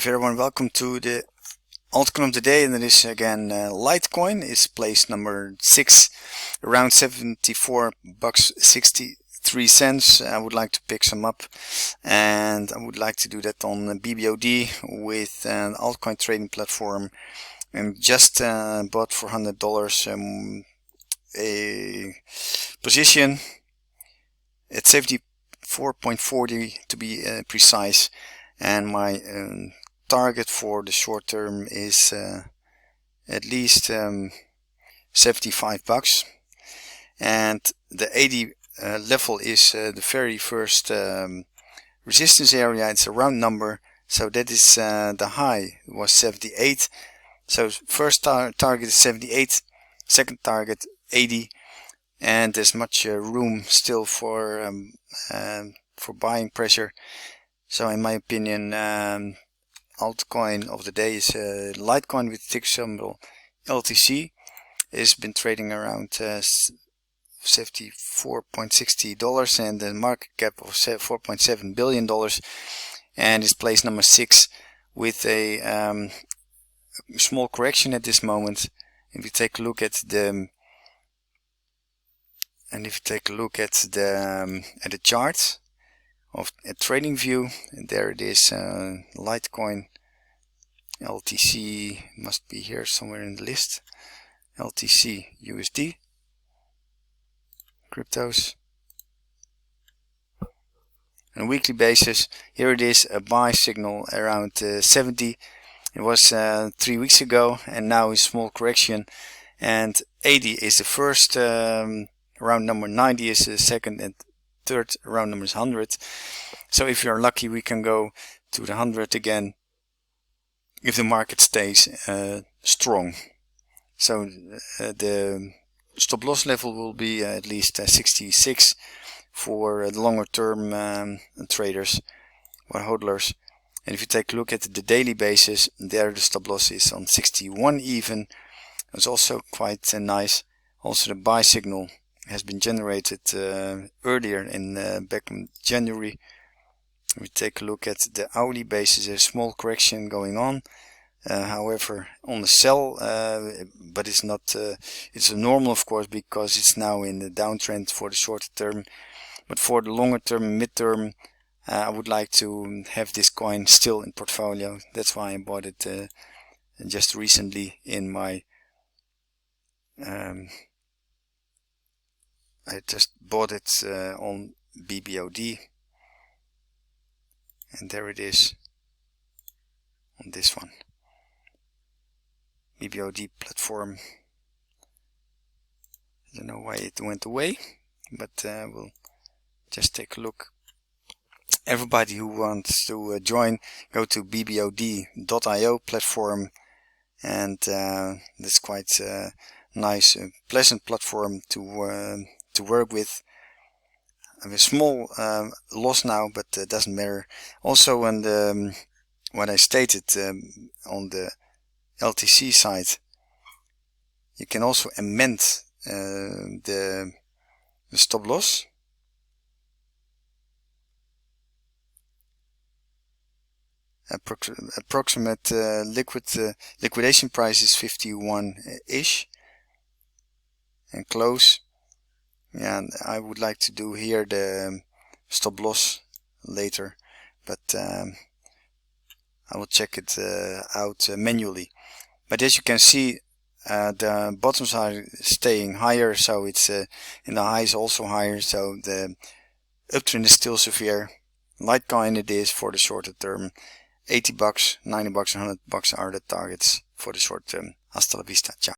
If everyone, welcome to the altcoin of the day, and it is again LiteCoin. Is place number 6, around $74.63. I would like to pick some up, and I would like to do that on BBOD with an altcoin trading platform. And just bought for $100 a position at 74.40 to be precise. And my target for the short term is at least $75, and the 80 level is the very first resistance area. It's a round number, so that is the high was 78. So first target is 78, second target 80, and there's much room still for buying pressure. So in my opinion, altcoin of the day is LiteCoin with ticker symbol LTC. It's been trading around $74.60 and the market cap of $4.7 billion, and it's place number 6 with a small correction at this moment. If you take a look at the chart of a trading view, and there it is, LiteCoin LTC must be here somewhere in the list. LTC USD cryptos. On a weekly basis, here it is, a buy signal around 70. It was 3 weeks ago, and now is small correction, and 80 is the first round number, 90 is the second, and third round number is 100. So if you're lucky, we can go to the 100 again if the market stays strong. So the stop loss level will be at least 66 for the longer term traders or hodlers. And if you take a look at the daily basis, there the stop loss is on 61 even. It's also quite nice. Also the buy signal has been generated earlier in back in January. We take a look at the hourly basis. There's a small correction going on, however on the sell, but it's not it's a normal, of course, because it's now in the downtrend for the shorter term. But for the longer term and mid-term, I would like to have this coin still in portfolio. That's why I bought it just recently in my I just bought it on BBOD, and there it is on this one, BBOD platform. I don't know why it went away, but we'll just take a look. Everybody who wants to join, go to bbod.io platform, and that's quite nice, pleasant platform to work with. I have a small loss now, but it doesn't matter. Also, on the what I stated on the LTC side, you can also amend the stop loss. Approximate liquidation price is 51-ish, and close. Yeah, and I would like to do here the stop loss later, but I will check it out manually. But as you can see, the bottoms are staying higher, so it's in the highs also higher, so the uptrend is still severe. LiteCoin it is for the shorter term. $80, $90, and $100 are the targets for the short term. Hasta la vista. Ciao.